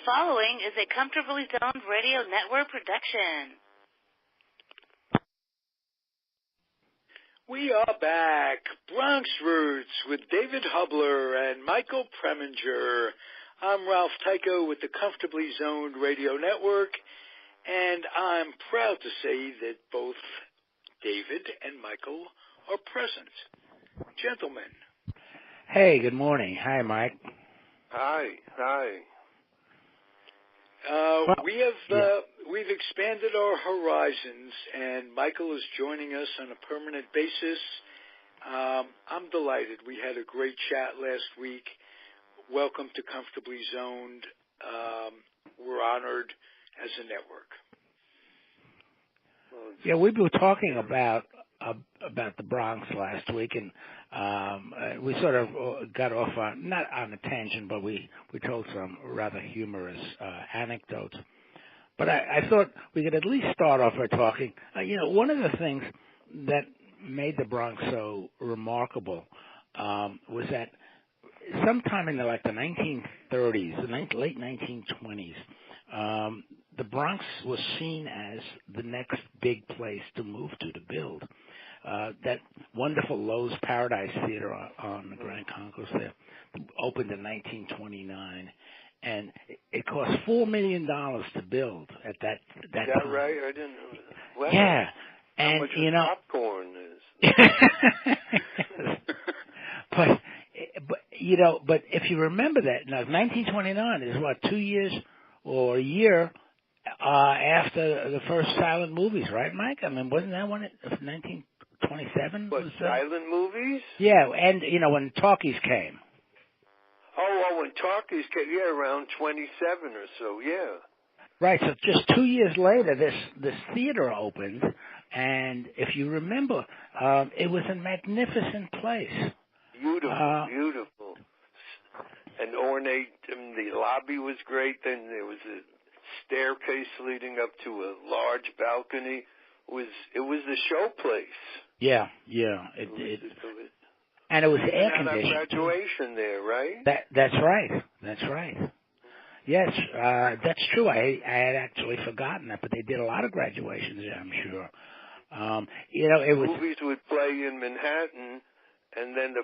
following is a Comfortably Zoned Radio Network production. We are back. Bronx Roots with David Hubler and Michael Preminger. I'm Ralph Tycho with the Comfortably Zoned Radio Network, and I'm proud to say that both David and Michael are present. Gentlemen. Hey, good morning. Hi, Mike. Hi. We've expanded our horizons, and Michael is joining us on a permanent basis. I'm delighted. We had a great chat last week. Welcome to Comfortably Zoned. We're honored as a network. Yeah, we were talking about the Bronx last week, and we sort of got off on, not on a tangent, but we told some rather humorous anecdotes. But I thought we could at least start off by talking. One of the things that made the Bronx so remarkable was that sometime in the 1930s, the late 1920s, the Bronx was seen as the next big place to move to build. That wonderful Lowe's Paradise Theater on the Grand Concourse there opened in 1929, and it cost $4 million to build at that time. Is that right? I didn't know that. Wow. Yeah, and how much popcorn is. But if you remember that, now 1929 is what, 2 years or a year after the first silent movies, right, Mike? I mean, wasn't that one of 1927? What, silent movies? Yeah, and when talkies came. Oh, when talkies came, yeah, around 27 or so, yeah. Right, so just 2 years later, this theater opened, and if you remember, it was a magnificent place. Beautiful. And ornate, the lobby was great, then there was a staircase leading up to a large balcony. It was the show place. Yeah. And it was air conditioned. conditioned. Graduation there, right? That's right. Yes, that's true. I had actually forgotten that, but they did a lot of graduations there, I'm sure. It was movies would play in Manhattan, and then the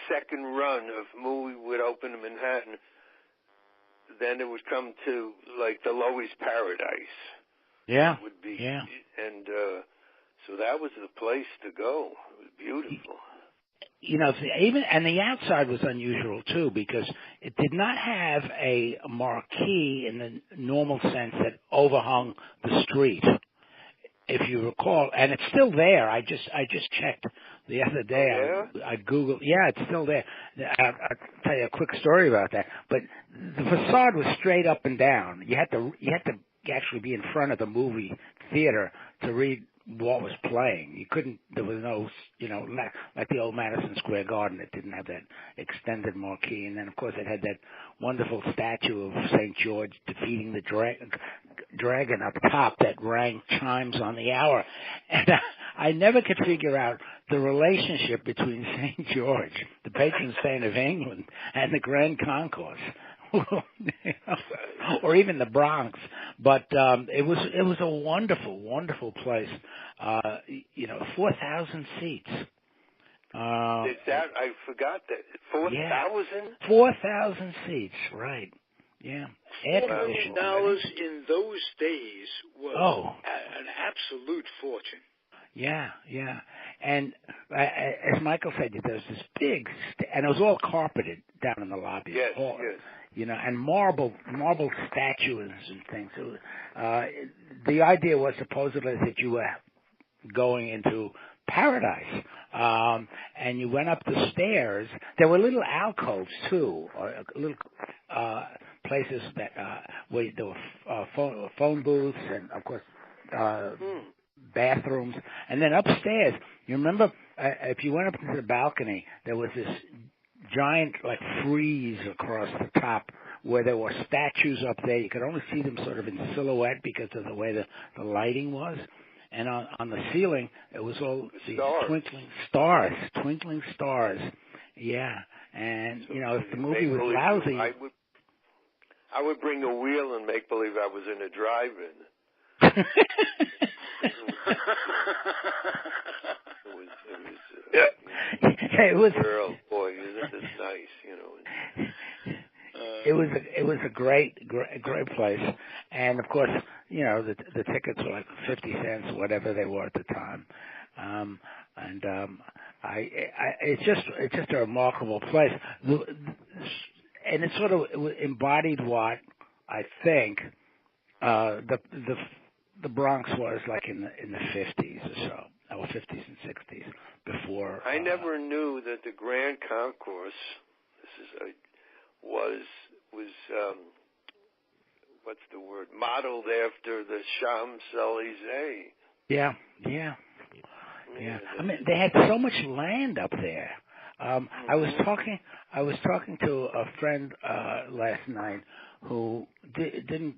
second run of movie would open in Manhattan. Then it would come to the Lowe's Paradise. Yeah. Would be, yeah. And so that was the place to go. It was beautiful. And the outside was unusual too, because it did not have a marquee in the normal sense that overhung the street, if you recall, and it's still there. I just checked the other day. Oh, yeah? I Googled. Yeah, it's still there. I'll tell you a quick story about that. But the facade was straight up and down. You had to actually be in front of the movie theater to read what was playing. You couldn't. There was no, like the old Madison Square Garden. It didn't have that extended marquee. And then, of course, it had that wonderful statue of St. George defeating the dragon up top that rang chimes on the hour. And I never could figure out the relationship between St. George, the patron saint of England, and the Grand Concourse. Or even the Bronx, but it was a wonderful place. 4,000 seats. I forgot that 4,000. 4,000 seats, right? Yeah. $4 million in those days was an absolute fortune. Yeah. And as Michael said, there was this big, and it was all carpeted down in the lobby. Yes. And marble statues and things. The idea was supposedly that you were going into paradise, and you went up the stairs. There were little alcoves too, or little places that where there were phone booths, and of course bathrooms. And then upstairs, you remember, if you went up to the balcony, there was this giant frieze across the top where there were statues up there. You could only see them sort of in silhouette because of the way the lighting was. And on the ceiling, it was all these twinkling stars. Yeah. And, if the movie was lousy. I would bring a wheel and make believe I was in a drive-in. It was girl, boy, isn't this nice, you know? It was a great place, and of course, you know, the tickets were like 50 cents, whatever they were at the time, it's just a remarkable place, and it sort of embodied what I think the Bronx was like in the 50s or so, or 50s and 60s before. I never knew that the Grand Concourse, was what's the word? Modeled after the Champs-Élysées. Yeah. I mean, they had so much land up there. I was talking to a friend last night who didn't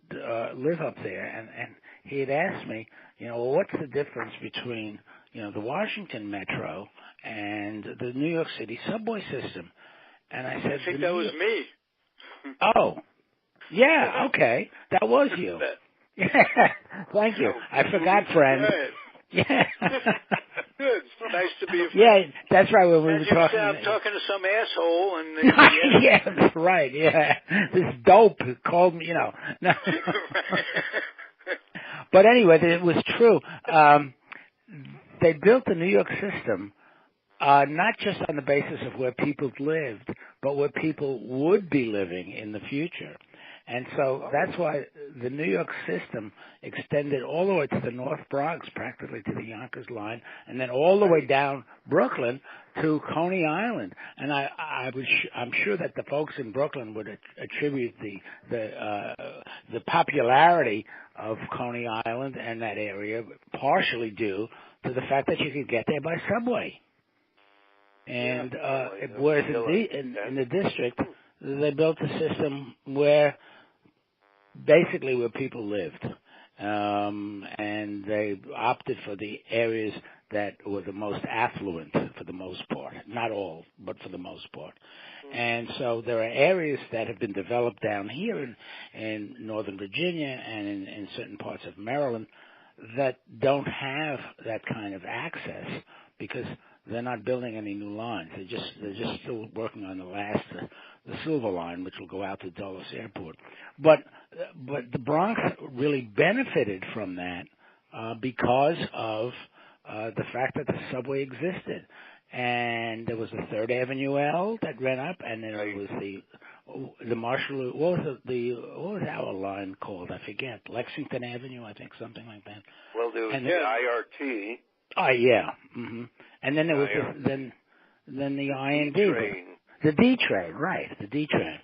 live up there, and he had asked me, you know, well, what's the difference between, you know, the Washington Metro and the New York City subway system? And I said, I think that was me. Oh, yeah, okay, that was you. Yeah, thank you. I forgot, friend. Right. Yeah. Good. Nice to be a friend. Yeah, that's right. When we were talking, I'm talking to some asshole, and yeah, that's right. Yeah, this dope called me. You know. No. But anyway, it was true. They built the New York system not just on the basis of where people lived, but where people would be living in the future. And so that's why the New York system extended all the way to the North Bronx, practically to the Yonkers line, and then all the way down Brooklyn to Coney Island. And I'm sure that the folks in Brooklyn would attribute the popularity of Coney Island and that area partially due to the fact that you could get there by subway. And whereas in the district, they built a system where basically where people lived, and they opted for the areas that were the most affluent for the most part, not all, but for the most part. And so there are areas that have been developed down here in Northern Virginia and in certain parts of Maryland that don't have that kind of access because they're not building any new lines. They're just still working on the Silver Line, which will go out to Dulles Airport. But the Bronx really benefited from that because of the fact that the subway existed, and there was the 3rd Avenue L that ran up, and then there was the Marshall. What was our line called? I forget. Lexington Avenue, I think, something like that. Well, there was the IRT. Oh yeah. Mm-hmm. And then there was then the IND. Train. The D train, right? The D train.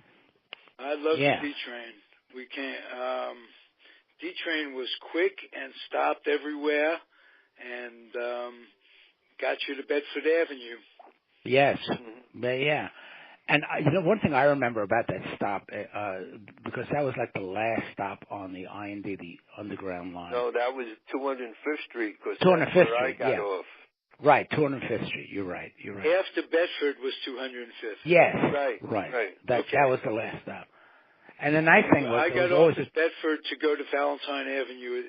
I love the D train. We can't. D train was quick and stopped everywhere, and got you to Bedford Avenue. Yes, yeah. And you know, one thing I remember about that stop, because that was like the last stop on the IND, the Underground line. No, that was 205th Street, because 205th that's where Street, I got off. Right, 205th Street. You're right. After Bedford was 205th. Yes. Right. That was the last stop. And the nice thing was, I got off at Bedford to go to Valentine Avenue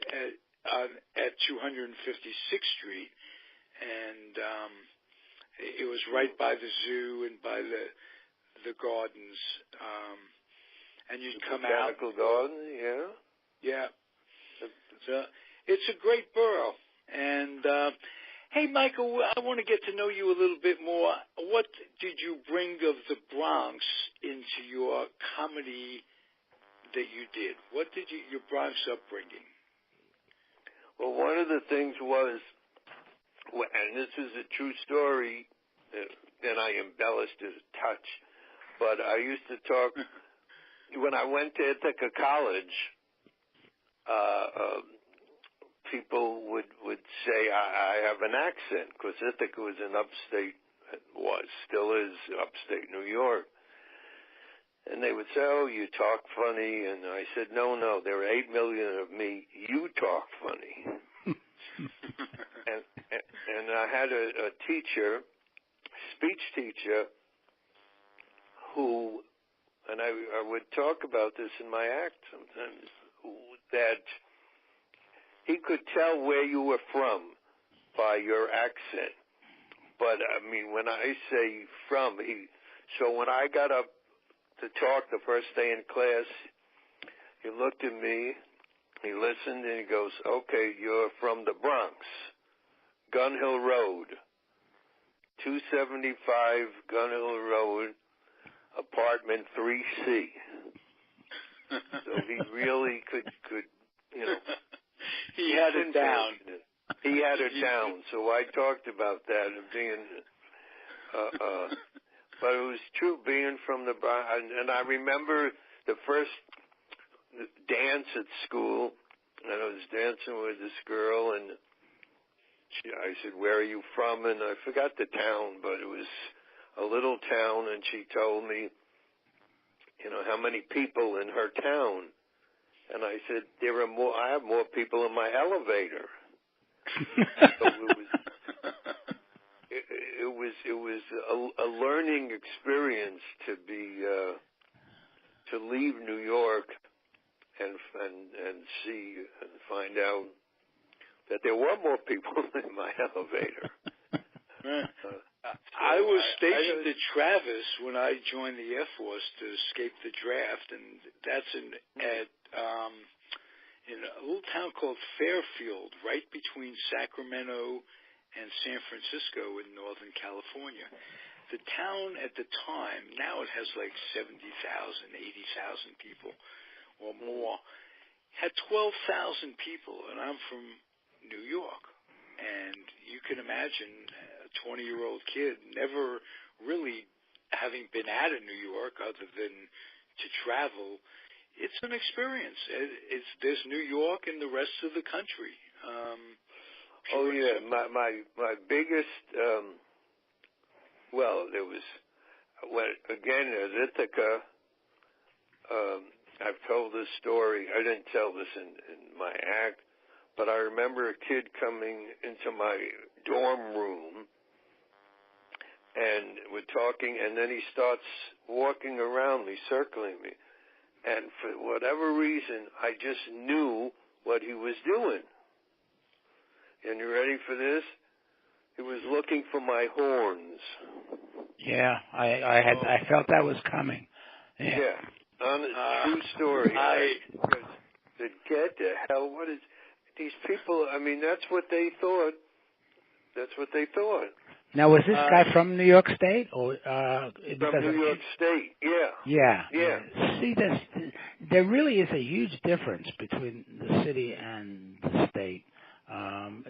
at 256th Street, and it was right by the zoo and by the gardens, and you'd come out. Botanical Garden, yeah. Yeah. So it's a great borough, and. Hey, Michael, I want to get to know you a little bit more. What did you bring of the Bronx into your comedy that you did? What did your Bronx upbringing? Well, one of the things was, and this is a true story, and I embellished it a touch, but I used to talk, when I went to Ithaca College, people would say I have an accent, because Ithaca was in still is upstate New York. And they would say, oh, you talk funny. And I said, no, there are 8 million of me. You talk funny. and I had a teacher, speech teacher, who and I would talk about this in my act sometimes, that he could tell where you were from by your accent. But, I mean, when I say from, so when I got up to talk the first day in class, he looked at me, he listened, and he goes, okay, you're from the Bronx, Gun Hill Road, 275 Gun Hill Road, apartment 3C. So he really could, you know. He had it down. He had it down. So I talked about that and being, but it was true being from the Bronx. And I remember the first dance at school, and I was dancing with this girl, and I said, where are you from? And I forgot the town, but it was a little town, and she told me, you know, how many people in her town. And I said, I have more people in my elevator. So it was a learning experience to leave New York and see and find out that there were more people in my elevator. I was stationed at Travis when I joined the Air Force to escape the draft, and that's in a little town called Fairfield, right between Sacramento and San Francisco in Northern California. The town at the time, now it has like 70,000, 80,000 people or more, had 12,000 people, and I'm from New York. And you can imagine a 20-year-old kid never really having been out of New York other than to travel. It's an experience. There's New York and the rest of the country. Oh yeah, my biggest. Well, there was again at Ithaca. I've told this story. I didn't tell this in my act, but I remember a kid coming into my dorm room, and we're talking, and then he starts walking around me, circling me. And for whatever reason, I just knew what he was doing. And you ready for this? He was looking for my horns. Yeah, I felt that was coming. Yeah, true story. I said, get the hell, what is, these people, I mean, that's what they thought. Now, was this guy from New York State? Or from New York State, yeah. See, there really is a huge difference between the city and the state.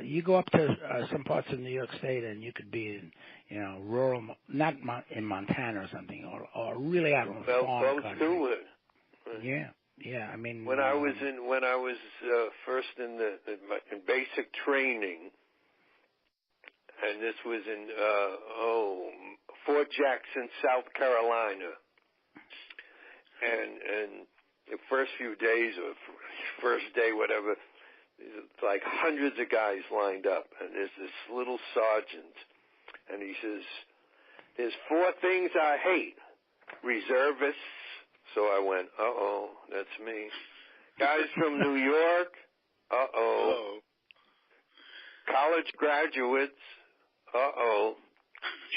You go up to some parts of New York State, and you could be in, rural, not in Montana or something, or really out in the farm country. To it. Yeah. I mean, when I was first in basic training. And this was in Fort Jackson, South Carolina. And the first few days, or first day, whatever, like hundreds of guys lined up. And there's this little sergeant. And he says, there's 4 things I hate. Reservists. So I went, that's me. Guys from New York. College graduates.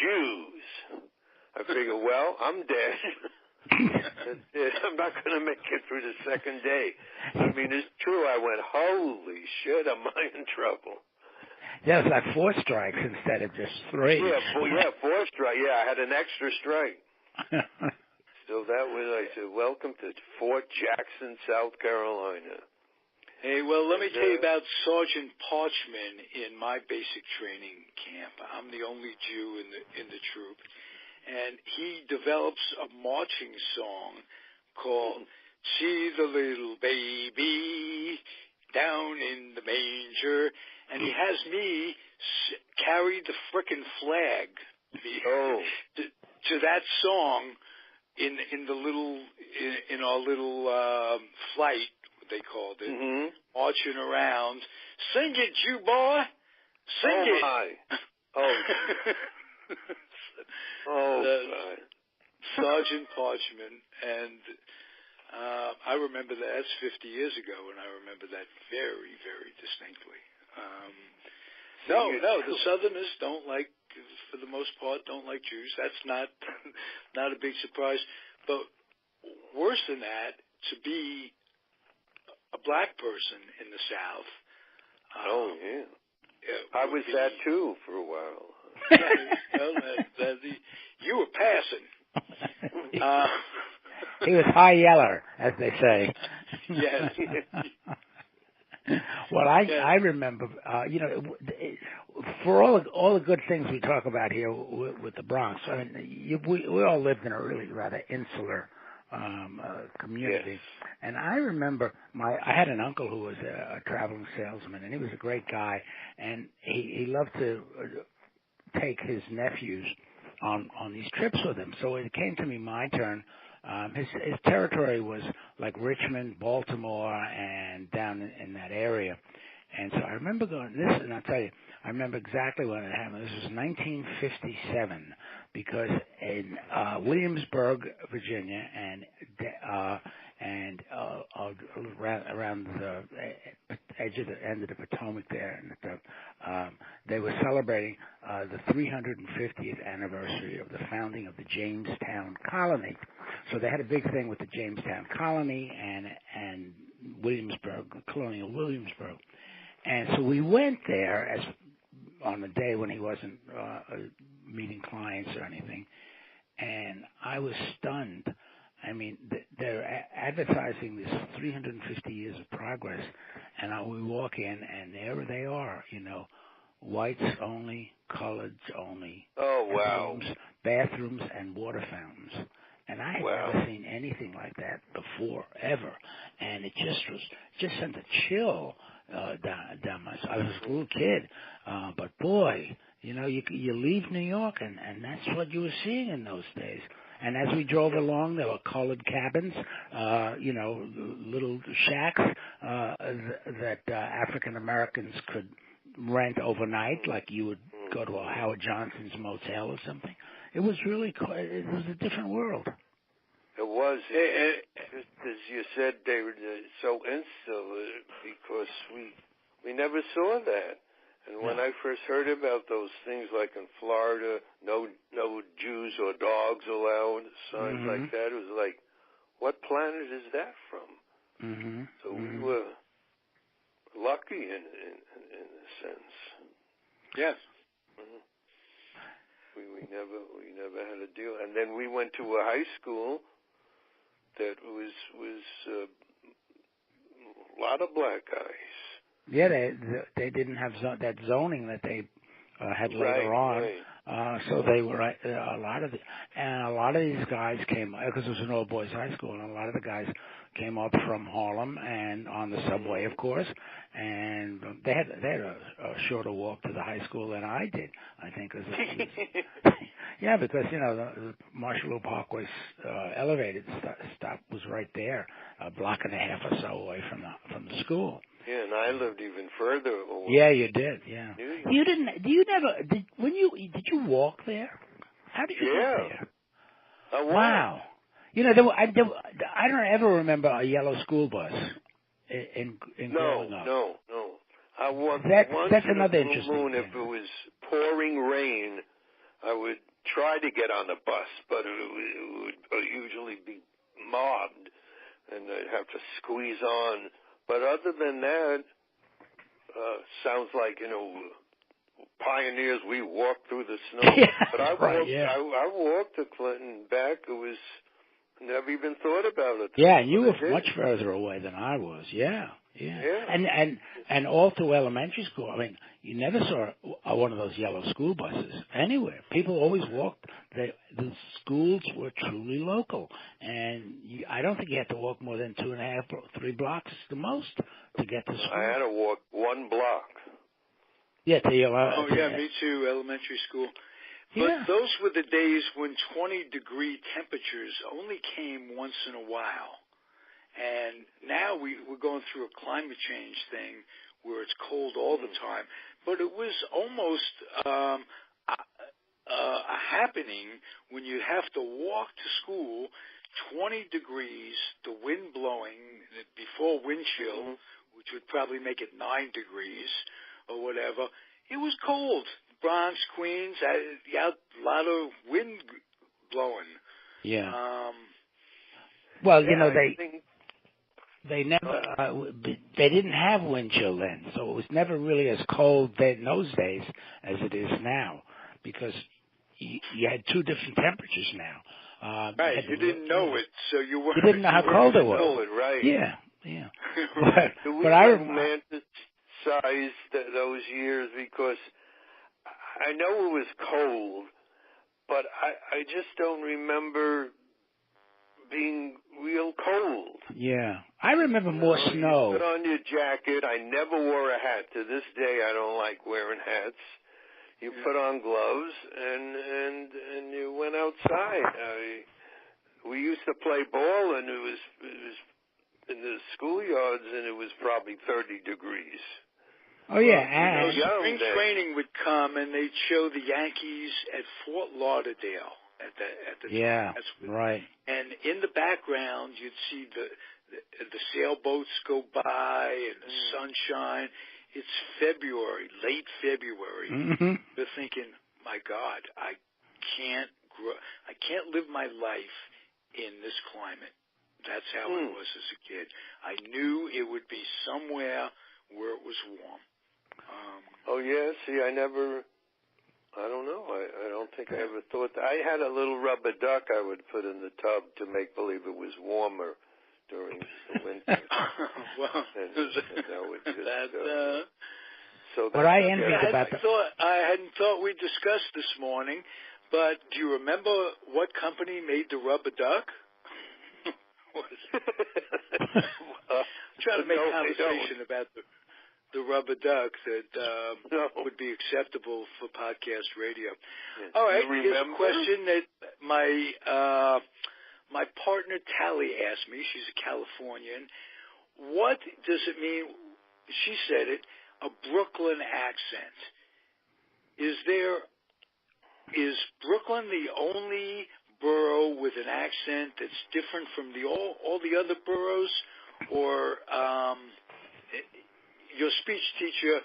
Jews. I figure, well, I'm dead. I'm not going to make it through the second day. I mean, it's true. I went, holy shit, am I in trouble? Yeah, it was like 4 strikes instead of just 3. Yeah, 4 strikes. Yeah, I had an extra strike. So that was, I said, welcome to Fort Jackson, South Carolina. Hey, well, let me tell you about Sergeant Parchman in my basic training camp. I'm the only Jew in the troop, and he develops a marching song called "See the Little Baby Down in the Manger," and he has me carry the frickin' flag to that song in our little flight. They called it, marching around. Sing it, Jew boy. Sing it. My. Sergeant Parchman, and I remember that. That's 50 years ago, and I remember that very, very distinctly. No, the Southerners don't like, for the most part, don't like Jews. That's not not a big surprise. But worse than that, to be a black person in the South. I was that too for a while. You were passing. He was high yeller, as they say. Yes. Well, I remember, for all the good things we talk about here with the Bronx, I mean, we all lived in a really rather insular community. Yes. And I remember I had an uncle who was a traveling salesman, and he was a great guy, and he loved to take his nephews on these trips with him. So it came to me my turn. His territory was like Richmond, Baltimore, and down in that area. And so I remember going this, and I'll tell you, I remember exactly when it happened. This was 1957, because in Williamsburg, Virginia, and around the edge of the end of the Potomac there, and they were celebrating the 350th anniversary of the founding of the Jamestown Colony. So they had a big thing with the Jamestown Colony and Williamsburg, Colonial Williamsburg. And so we went there as on the day when he wasn't meeting clients or anything, and I was stunned. I mean, they're advertising this 350 years of progress, and we walk in, and there they are, whites only, coloreds only. Oh, wow. Bathrooms and water fountains. And I had never seen anything like that before, ever. And it just sent a chill down my spine. I was a little kid, but boy, you leave New York, and that's what you were seeing in those days. And as we drove along, there were colored cabins, little shacks that African Americans could rent overnight, like you would go to a Howard Johnson's motel or something. It was really it was a different world. It was, just as you said, David, so insular, because we never saw that. And when I first heard about those things, like in Florida, no Jews or dogs allowed, signs like that, it was like, what planet is that from? Mm-hmm. So we were lucky in a sense. Yes. Mm-hmm. We never had a deal. And then we went to a high school that was a lot of black guys. Yeah, they didn't have that zoning that they had later on. Right. So they were a lot of these guys came, because it was an all boys high school, and a lot of the guys came up from Harlem and on the subway, of course, and they had a shorter walk to the high school than I did, I think. Yeah, because the Marshall Parkway elevated stop was right there, a block and a half or so away from the school. Yeah, and I lived even further away. Yeah, you did. Yeah. You didn't. Did you walk there? How did you get there? Wow. I don't ever remember a yellow school bus in growing up. No. I walked once that's in another a blue interesting moon. thing. If it was pouring rain, I would try to get on the bus, but it would usually be mobbed, and I'd have to squeeze on. But other than that, sounds like, pioneers, we walked through the snow. Yeah, but I walked to Clinton back. It was never even thought about it. Yeah, and you were much further away than I was. Yeah. And all through elementary school, I mean, you never saw one of those yellow school buses anywhere. People always walked. The schools were truly local, and I don't think you had to walk more than 2.5, 3 blocks the most to get to school. I had to walk 1 block. Yeah, to your. Me too. Elementary school. But those were the days when 20-degree temperatures only came once in a while. And now we're going through a climate change thing where it's cold all the time. But it was almost a happening when you have to walk to school, 20 degrees, the wind blowing, before wind chill, which would probably make it 9 degrees or whatever. It was cold. Bronx, Queens, a lot of wind blowing. Yeah. Well, they never they didn't have wind chill then, so it was never really as cold then in those days as it is now, because you had two different temperatures now. Right, you didn't know it, so you didn't know how cold it was. Know it, right? Yeah. But I romanticize those years because I know it was cold, but I just don't remember being real cold. Yeah. I remember more snow. You put on your jacket. I never wore a hat. To this day, I don't like wearing hats. You put on gloves and you went outside. We used to play ball, and it was in the schoolyards, and it was probably 30 degrees. Oh yeah, spring training would come, and they'd show the Yankees at Fort Lauderdale at the time. Right. And in the background, you'd see the sailboats go by and the sunshine. It's February, late February. You're thinking, my God, I can't live my life in this climate. That's how it was as a kid. I knew it would be somewhere where it was warm. See, I don't know. I don't think I ever thought that. I had a little rubber duck I would put in the tub to make believe it was warmer during the winter. Well, what I envied about I hadn't thought we'd discuss this morning, but do you remember what company made the rubber duck? Trying to make conversation about the rubber duck that would be acceptable for podcast radio. All right, here's a question that my partner Tally asked me. She's a Californian. What does it mean? She said it. A Brooklyn accent. Is Brooklyn the only borough with an accent that's different from all the other boroughs, or your speech teacher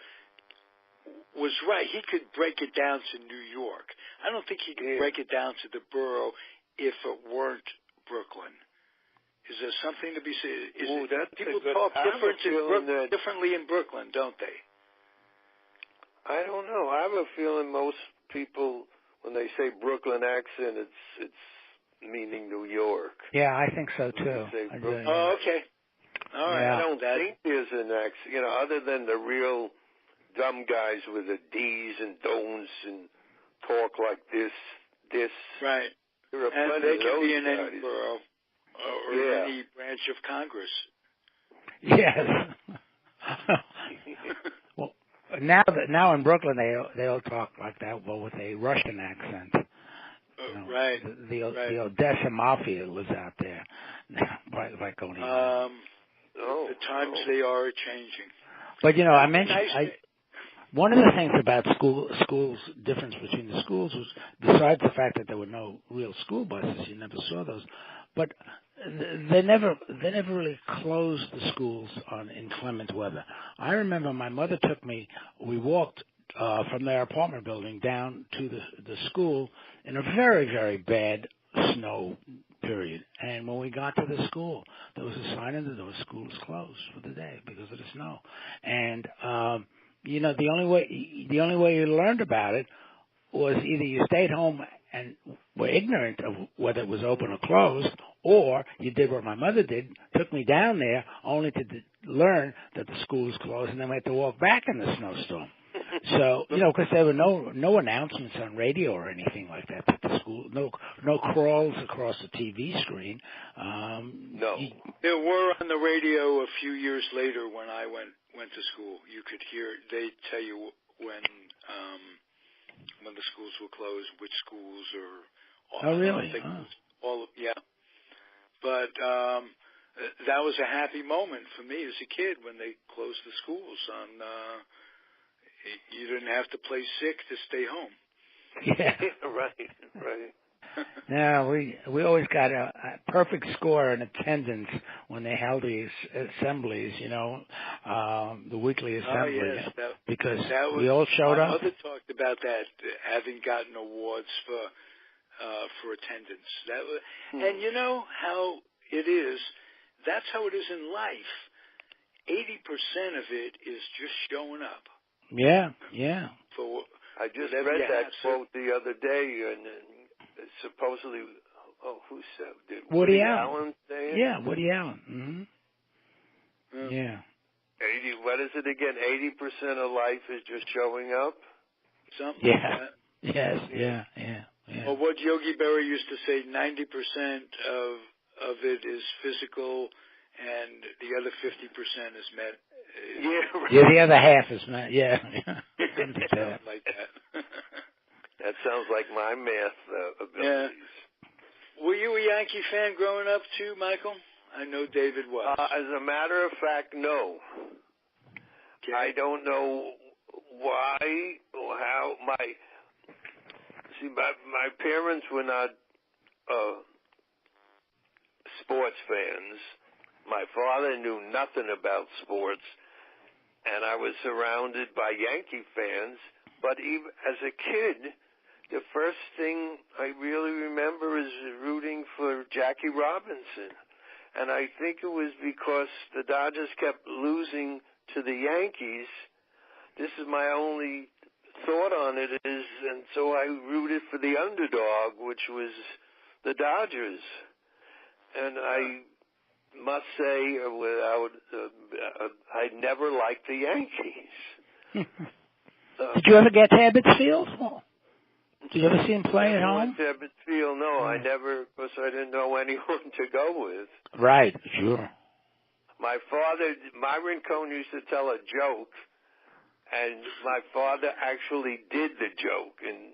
was right? He could break it down to New York. I don't think he could break it down to the borough if it weren't Brooklyn. Is there something to be said? People talk differently in Brooklyn, don't they? I don't know. I have a feeling most people, when they say Brooklyn accent, it's meaning New York. Yeah, I think so too. Oh, okay. All right. Yeah. I don't think there's an accent, other than the real dumb guys with the D's and don'ts and talk like this. Right. There are and they can be in guys. any borough or any branch of Congress. Yes. Well, now in Brooklyn they all talk like that, but with a Russian accent. Right. The Odessa Mafia lives out there. By going the times they are changing. But I mentioned one of the things about schools difference between the schools was, besides the fact that there were no real school buses, you never saw those, but they never really closed the schools on inclement weather. I remember my mother took me. We walked from their apartment building down to the school in a very, very bad snow period. And when we got to the school, there was a sign in the door: school is closed for the day because of the snow. And the only way you learned about it was either you stayed home and were ignorant of whether it was open or closed, or you did what my mother did, took me down there only to learn that the school was closed, and then we had to walk back in the snowstorm. So, because there were no announcements on radio or anything like that at the school, no crawls across the TV screen. No. There were on the radio a few years later when I went to school. You could hear, they'd tell you when the schools were closed, which schools or... Oh, really? But that was a happy moment for me as a kid when they closed the schools on... you didn't have to play sick to stay home. Yeah. Right. No, we always got a perfect score in attendance when they held these assemblies, the weekly assemblies, because we all showed up. My mother talked about that, having gotten awards for attendance. And you know how it is. That's how it is in life. 80% of it is just showing up. Yeah. I just read that quote the other day, and supposedly, who said it? Woody Allen say it? Yeah, Woody Allen. Mm-hmm. Yeah. 80. What is it again? 80% of life is just showing up. Something like that. Yes. Yeah. Well, what Yogi Berra used to say: 90% of it is physical, and the other 50% is met. Yeah, the other half is met. Yeah. Something like that. That sounds like my math abilities. Yeah. Were you a Yankee fan growing up too, Michael? I know David was. As a matter of fact, no. Okay. I don't know why or how. My parents were not sports fans. My father knew nothing about sports, and I was surrounded by Yankee fans. But even as a kid, the first thing I really remember is rooting for Jackie Robinson. And I think it was because the Dodgers kept losing to the Yankees. This is my only thought on it is, and so I rooted for the underdog, which was the Dodgers. And I must say, I never liked the Yankees. Did you ever get to Ebbets Field? Did you ever see him play at home? I went to Ebbets Field. No, I never, because I didn't know anyone to go with. Right, sure. My father, Myron Cohn, used to tell a joke, and my father actually did the joke. And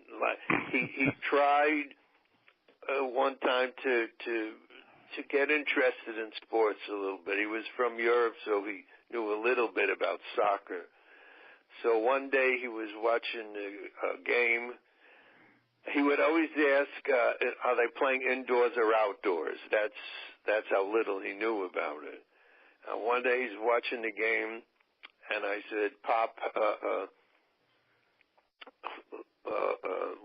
he tried one time to get interested in sports a little bit. He was from Europe, so he knew a little bit about soccer. So one day he was watching a game. He would always ask, are they playing indoors or outdoors? That's how little he knew about it. One day he's watching the game, and I said, Pop,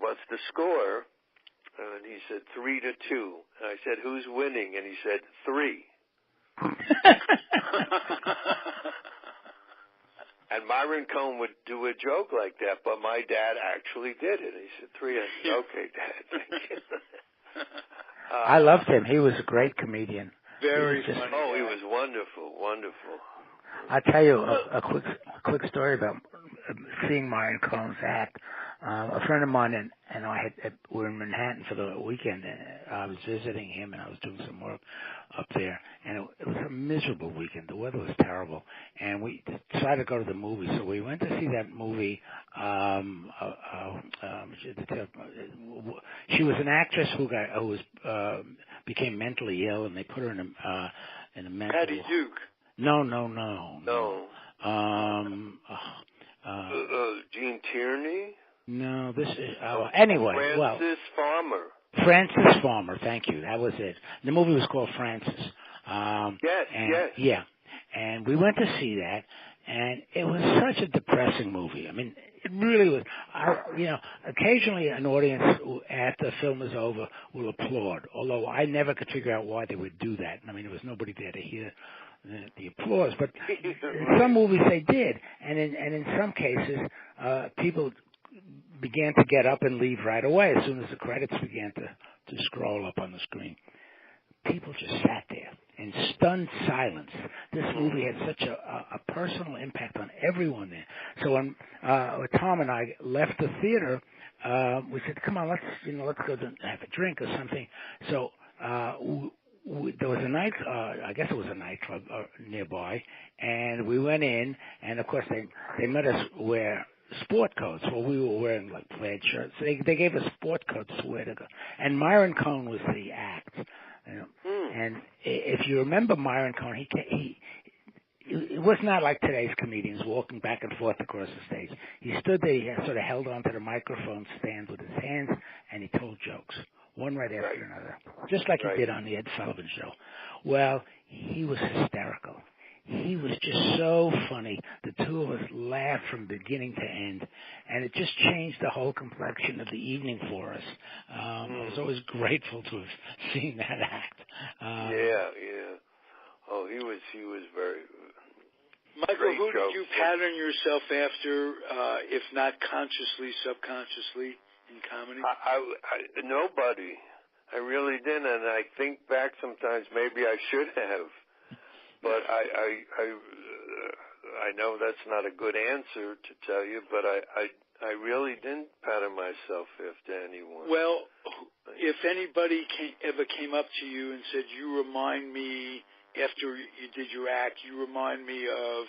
what's the score? And he said 3-2. And I said, who's winning? And he said 3. And Myron Cohn would do a joke like that, but my dad actually did it. He said 3. I said, okay, Dad, thank you. I loved him. He was a great comedian. Very funny. Oh, he was wonderful. I'll tell you a quick story about seeing Myron Cohn's act. A friend of mine and I were in Manhattan for the weekend. I was visiting him, and I was doing some work up there. And it was a miserable weekend. The weather was terrible. And we decided to go to the movie. So we went to see that movie. She was an actress who became mentally ill, and they put her in a mental. Patty Duke. No. Gene Tierney? No, this is... anyway, Francis Farmer, thank you. That was it. The movie was called Francis. Yes. Yeah. And we went to see that, and it was such a depressing movie. I mean, it really was. Occasionally an audience, after the film is over, will applaud, although I never could figure out why they would do that. I mean, there was nobody there to hear the applause, but in some movies they did, and in some cases, people began to get up and leave right away as soon as the credits began to scroll up on the screen. People just sat there in stunned silence. This movie had such a personal impact on everyone there. So when Tom and I left the theater, we said, "Come on, let's go have a drink or something." So there was I guess it was a nightclub nearby, and we went in, and of course they made us wear sport coats. Well, we were wearing like plaid shirts. So they gave us sport coats to wear to go. And Myron Cohn was the act. And if you remember Myron Cohn, it was not like today's comedians walking back and forth across the stage. He stood there, he sort of held onto the microphone stand with his hands, and he told jokes, one right after another, just like he did on the Ed Sullivan Show. Well, he was hysterical. He was just so funny. The two of us laughed from beginning to end, and it just changed the whole complexion of the evening for us. I was always grateful to have seen that act. Oh, he was very. Michael, who did you pattern yourself after, if not consciously, subconsciously, in comedy? Nobody. I really didn't, and I think back sometimes maybe I should have. But I know that's not a good answer to tell you, but I really didn't pattern myself after anyone. Well, if anybody ever came up to you and said, you remind me, after you did your act, you remind me of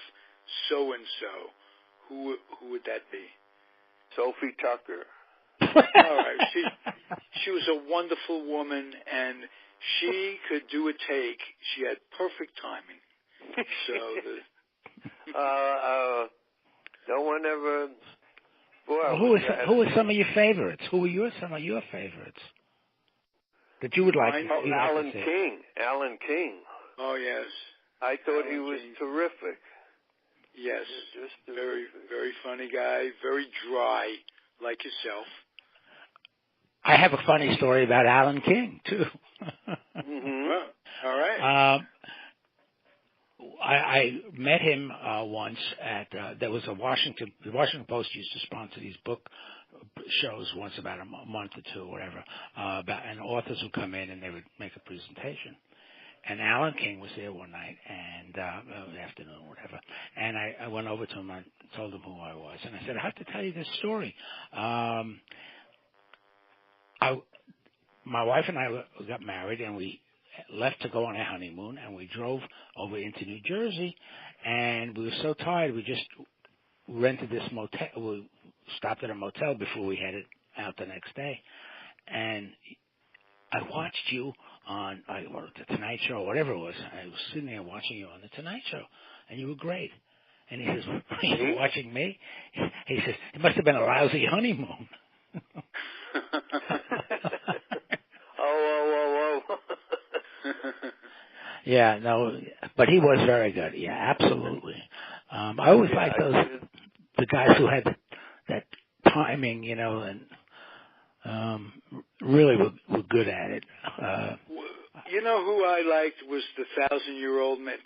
so-and-so, who would that be? Sophie Tucker. All right. She was a wonderful woman, and she could do a take. She had perfect timing. So no one ever. Well, who were some of your favorites? Who were some of your favorites that you would like? Alan King. Alan King. Oh yes. I thought he was terrific. Yes, just very, very funny guy. Very dry, like yourself. I have a funny story about Alan King too. Well, all right. I met him once at there was the Washington Post used to sponsor these book shows once about a month or two or whatever, and authors would come in and they would make a presentation. And Alan King was there one night and afternoon or whatever. And I went over to him and told him who I was. And I said, I have to tell you this story. My wife and I got married, and we left to go on a honeymoon, and we drove over into New Jersey, and we were so tired, we just rented this motel. We stopped at a motel before we headed out the next day, and I watched you on the Tonight Show, or whatever it was. I was sitting there watching you on the Tonight Show, and you were great. And he says, "Are you watching me?" He says, "It must have been a lousy honeymoon." Oh. Yeah, no, but he was very good. Yeah, absolutely. I always liked the guys who had that timing, and really were good at it. You know who I liked was the 10,000-year-old man,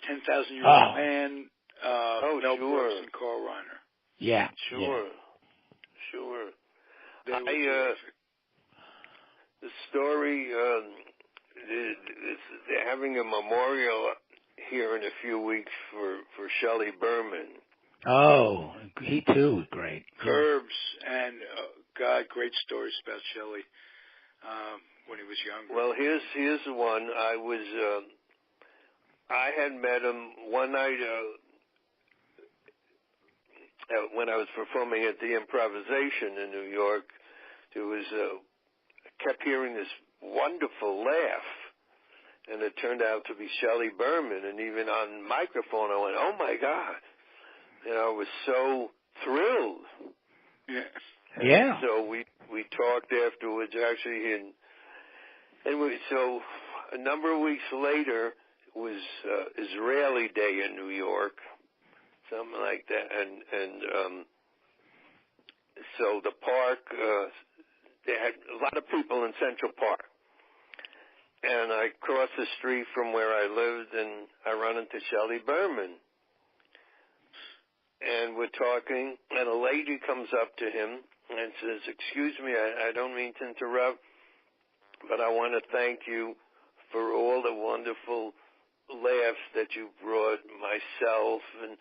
Mel Brooks and Carl Reiner. Yeah, sure. The story, they're having a memorial here in a few weeks for Shelley Berman. Oh, he too was great. Curbs and, great stories about Shelley when he was younger. Well, here's the one. I had met him one night when I was performing at the Improvisation in New York. There was kept hearing this wonderful laugh, and it turned out to be Shelley Berman. And even on microphone, I went, "Oh my God!" I was so thrilled. Yeah. So we talked afterwards, actually, so a number of weeks later was Israeli Day in New York, something like that, and so the park. They had a lot of people in Central Park. And I crossed the street from where I lived, and I run into Shelley Berman. And we're talking, and a lady comes up to him and says, "Excuse me, I don't mean to interrupt, but I want to thank you for all the wonderful laughs that you brought myself and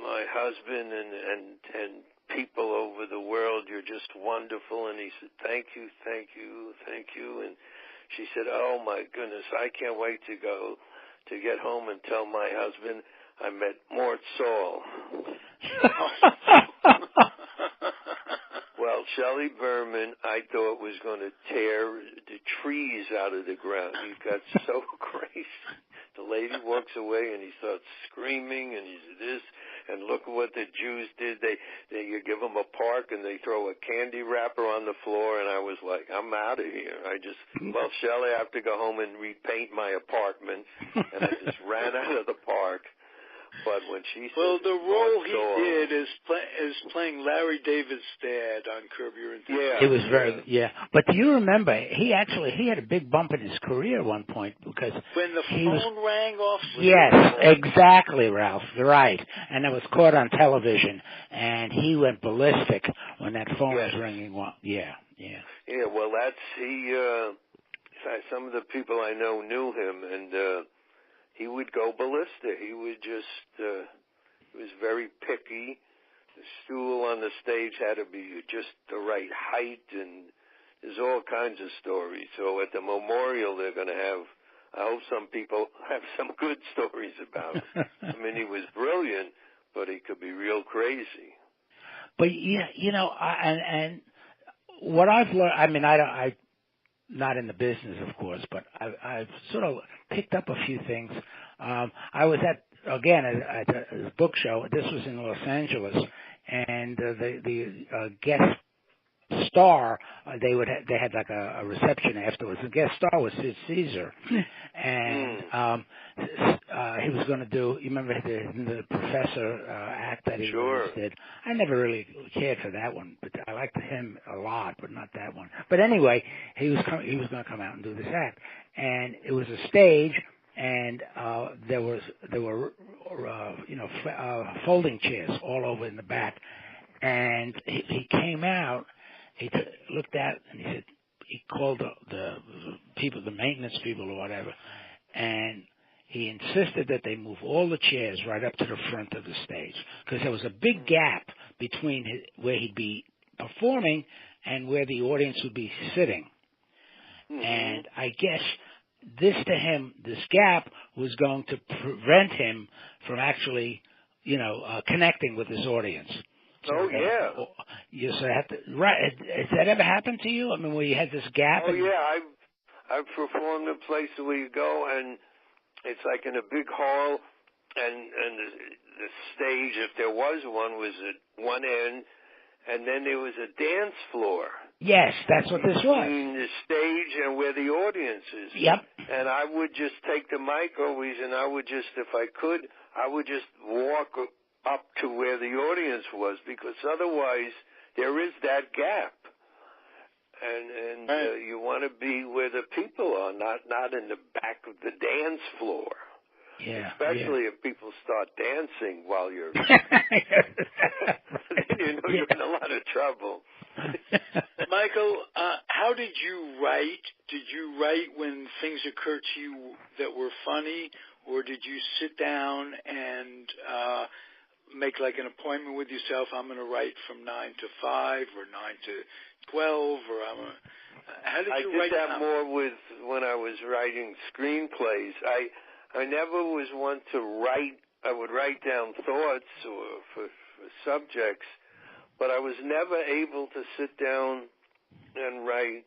my husband and people over the world. You're just wonderful." And he said, thank you. And she said, "Oh my goodness, I can't wait to get home and tell my husband I met Mort Saul." Well, Shelley Berman, I thought was going to tear the trees out of the ground. He got so crazy. The the lady walks away, and he starts screaming, and he's this, and look at what the Jews did. You give them a park, and they throw a candy wrapper on the floor, and I was like, I'm out of here. Shelley, I have to go home and repaint my apartment, and I just ran out of the park. But when she said, well, the role he did is playing Larry David's dad on Curb Your Enthusiasm. Yeah, it was very But do you remember he had a big bump in his career at one point because when the phone rang off. Yes, exactly, Ralph. You're right, and it was caught on television, and he went ballistic when that phone was ringing. Yeah. Well, some of the people I know knew him, and he would go ballistic. He would just, he was very picky. The stool on the stage had to be just the right height, and there's all kinds of stories. So at the memorial, they're going to have, I hope some people have some good stories about him. I mean, he was brilliant, but he could be real crazy. But, and what I've learned, I mean, I not in the business, of course, but I've sort of picked up a few things. I was at a book show. This was in Los Angeles, and the guest star, they had like a reception afterwards. The guest star was Sid Caesar, and he was going to do. You remember the professor act that he did? I never really cared for that one, but I liked him a lot, but not that one. But anyway, he was going to come out and do this act, and it was a stage, and there were folding chairs all over in the back, and he came out. He looked at and he said, he called the people, the maintenance people or whatever, and he insisted that they move all the chairs right up to the front of the stage because there was a big gap between where he'd be performing and where the audience would be sitting. Mm-hmm. And I guess this gap was going to prevent him from actually, connecting with his audience. So Yes, has that ever happened to you? I mean, where you had this gap? I've performed in places where you go and it's like in a big hall, and the stage, if there was one, was at one end, and then there was a dance floor. Yes, that's what this was. Between the stage and where the audience is. Yep. And I would just take the mic always, and I would just, if I could, I would just walk up to where the audience was, because otherwise there is that gap. And you want to be where the people are, not in the back of the dance floor. Yeah. Especially if people start dancing while you're you're in a lot of trouble. Michael, how did you write? Did you write when things occurred to you that were funny, or did you sit down and make like an appointment with yourself? I'm going to write from 9 to 5 or 9 to 12, or how did you write? I did that more with when I was writing screenplays. I never was one to write. I would write down thoughts or for subjects, but I was never able to sit down and write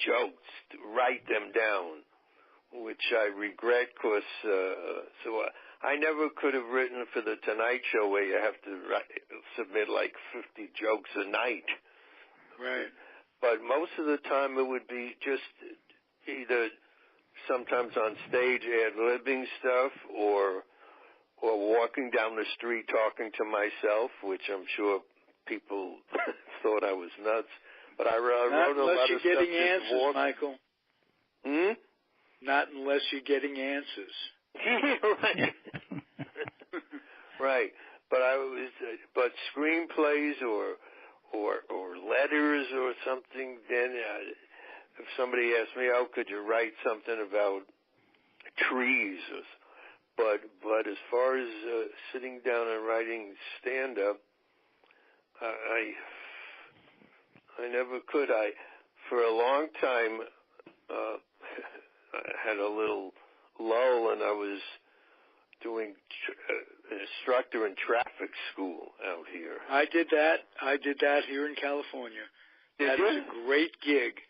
jokes, to write them down, which I regret because I never could have written for the Tonight Show where you have to submit like 50 jokes a night. Right. But most of the time it would be just either sometimes on stage ad-libbing stuff or walking down the street talking to myself, which I'm sure people thought I was nuts. But I wrote a lot of stuff. Not unless you're getting answers, Michael. Not unless you're getting answers. Right. Right. But screenplays or letters or something, then if somebody asked me, could you write something about trees? But as far as sitting down and writing stand-up, I never could. For a long time, I had a little lull, and I was doing instructor in traffic school out here. I did that here in California. That is a great gig.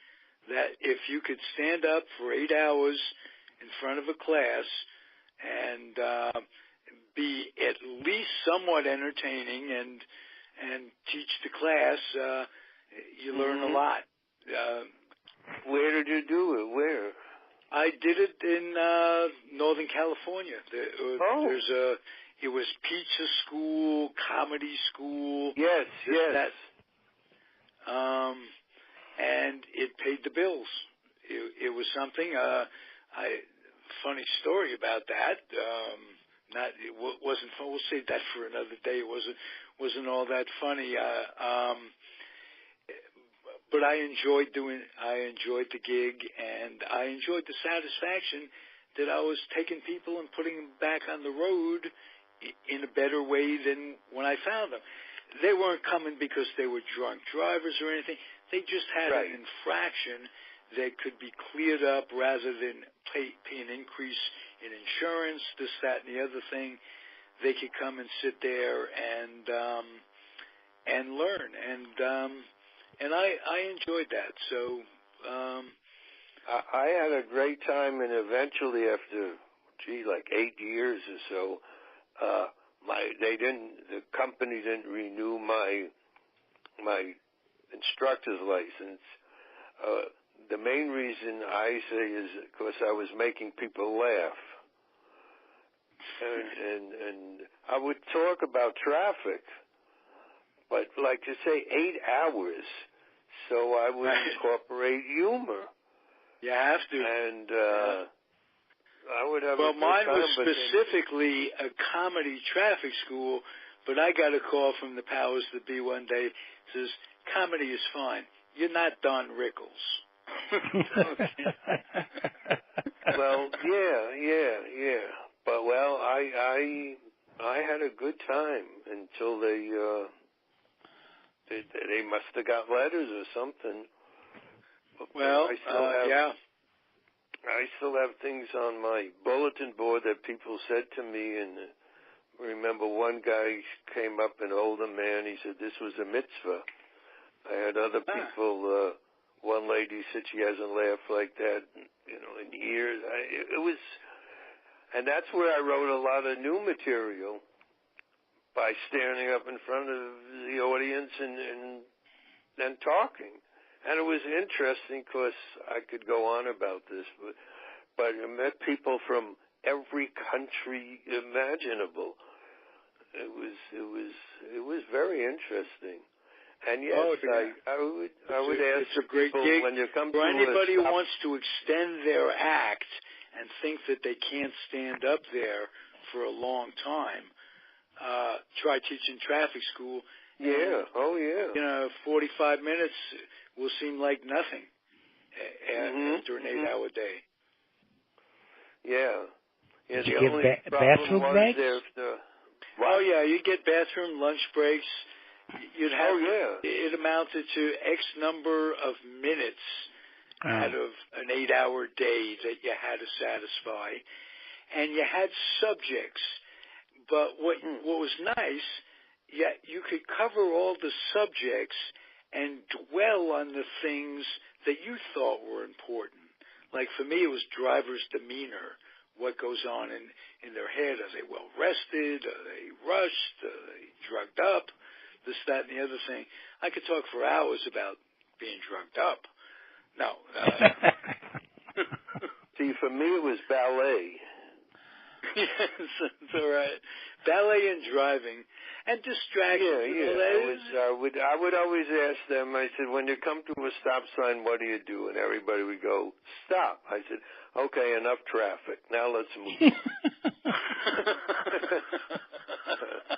That if you could stand up for 8 hours in front of a class and be at least somewhat entertaining and teach the class, you learn a lot. Where did you do it? Where? I did it in Northern California. It was pizza school, comedy school. Yes, yes. That. And it paid the bills. It was something. Funny story about that. It wasn't fun. We'll save that for another day. It wasn't all that funny. But I enjoyed the gig, and I enjoyed the satisfaction that I was taking people and putting them back on the road in a better way than when I found them. They weren't coming because they were drunk drivers or anything. They just had an infraction that could be cleared up rather than pay an increase in insurance, this, that, and the other thing. They could come and sit there and learn, and I enjoyed that. So I had a great time, and eventually, after like 8 years or so, the company didn't renew my instructor's license. The main reason I say is because I was making people laugh. And I would talk about traffic, but like you say, 8 hours, so I would incorporate humor. You have to. And I would have well, a good mine time, was specifically a comedy traffic school, but I got a call from the powers that be one day. It says, comedy is fine. You're not Don Rickles. Well, yeah. But, well, I had a good time until they must have got letters or something. Well, I still have things on my bulletin board that people said to me, and I remember one guy came up, an older man, he said this was a mitzvah. I had other people, one lady said she hasn't laughed like that, in years. And that's where I wrote a lot of new material, by standing up in front of the audience and talking. And it was interesting because I could go on about this, but I met people from every country imaginable. It was very interesting. And yes, I would ask it's a great people gig when you come for to anybody who wants to extend their act and think that they can't stand up there for a long time. Try teaching traffic school. Yeah. And, 45 minutes will seem like nothing after an 8-hour day. Yeah. Did you get bathroom breaks? Oh, yeah, you get bathroom, lunch breaks. You'd have it amounted to X number of minutes out of an 8-hour day that you had to satisfy. And you had subjects. But what was nice, you could cover all the subjects and dwell on the things that you thought were important. Like for me, it was driver's demeanor. What goes on in their head? Are they well rested? Are they rushed? Are they drugged up? This, that, and the other thing. I could talk for hours about being drugged up. No. See, for me, it was ballet. Yes, that's all right. Ballet and driving and distraction. Yeah. I would always ask them. I said, when you come to a stop sign, what do you do? And everybody would go, stop. I said, okay, enough traffic. Now let's move.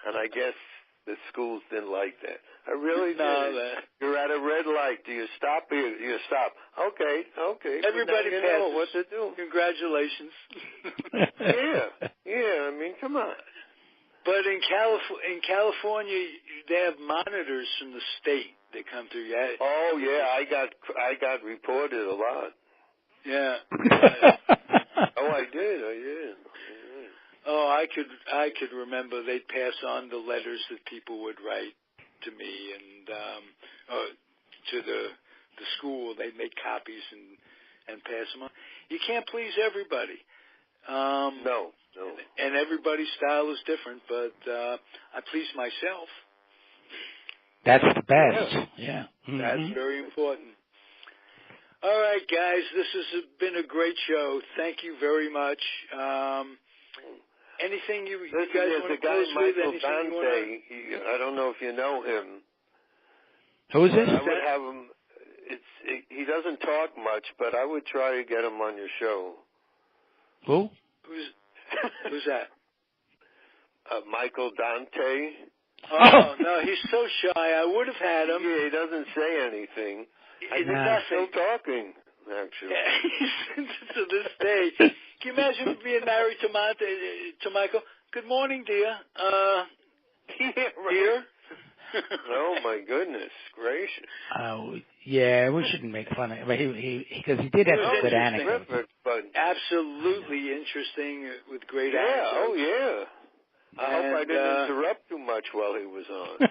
And I guess the schools didn't like that. I really did. You're at a red light. Do you stop? You stop. Okay. Everybody passes. What to do. Congratulations. Yeah. I mean, come on. But in California, they have monitors from the state that come through. Oh yeah, I got reported a lot. Yeah. Oh, I did. Oh, I could remember they'd pass on the letters that people would write to me and to the school. They'd make copies and pass them on. You can't please everybody. No. And everybody's style is different, but I please myself. That's the best. Yeah. Mm-hmm. That's very important. All right, guys, this has been a great show. Thank you very much. Anything you guys want to close with? Michael Dante. I don't know if you know him. Who is this? I would have him. He doesn't talk much, but I would try to get him on your show. Who? Who's that? Michael Dante. Oh, no, he's so shy. I would have had him. Yeah, he doesn't say anything. He's still talking, actually. Yeah, to this day. Can you imagine being married to Michael? Good morning, dear. Dear? Oh, my goodness gracious. Yeah, we shouldn't make fun of him. Because he did have some good anecdotes. Absolutely interesting with great anecdotes. Oh, yeah. I hope I didn't interrupt too much while he was on.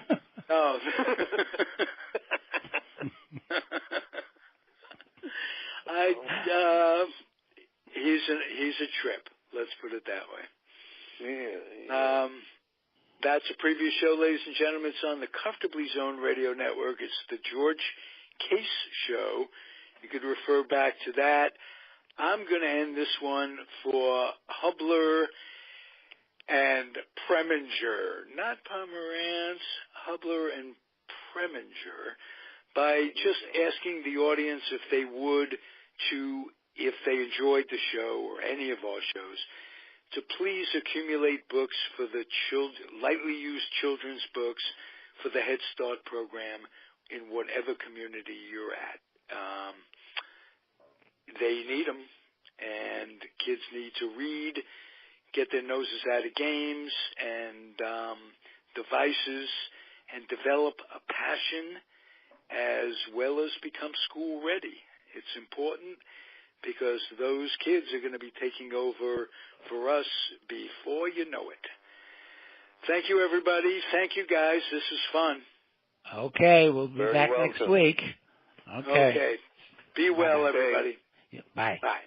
Oh. He's a trip. Let's put it that way. Yeah. That's a previous show, ladies and gentlemen. It's on the Comfortably Zoned Radio Network. It's the George Case Show. You could refer back to that. I'm going to end this one for Hubler and Preminger, not Pomerantz, Hubler and Preminger, by just asking the audience if they enjoyed the show or any of our shows, to please accumulate books for the lightly used children's books for the Head Start program in whatever community you're at. They need them, and kids need to read, get their noses out of games and devices, and develop a passion as well as become school ready. It's important because those kids are going to be taking over for us before you know it. Thank you, everybody. Thank you, guys. This is fun. Okay, we'll be back next week. Okay. Be well, everybody. Yeah, bye. Bye.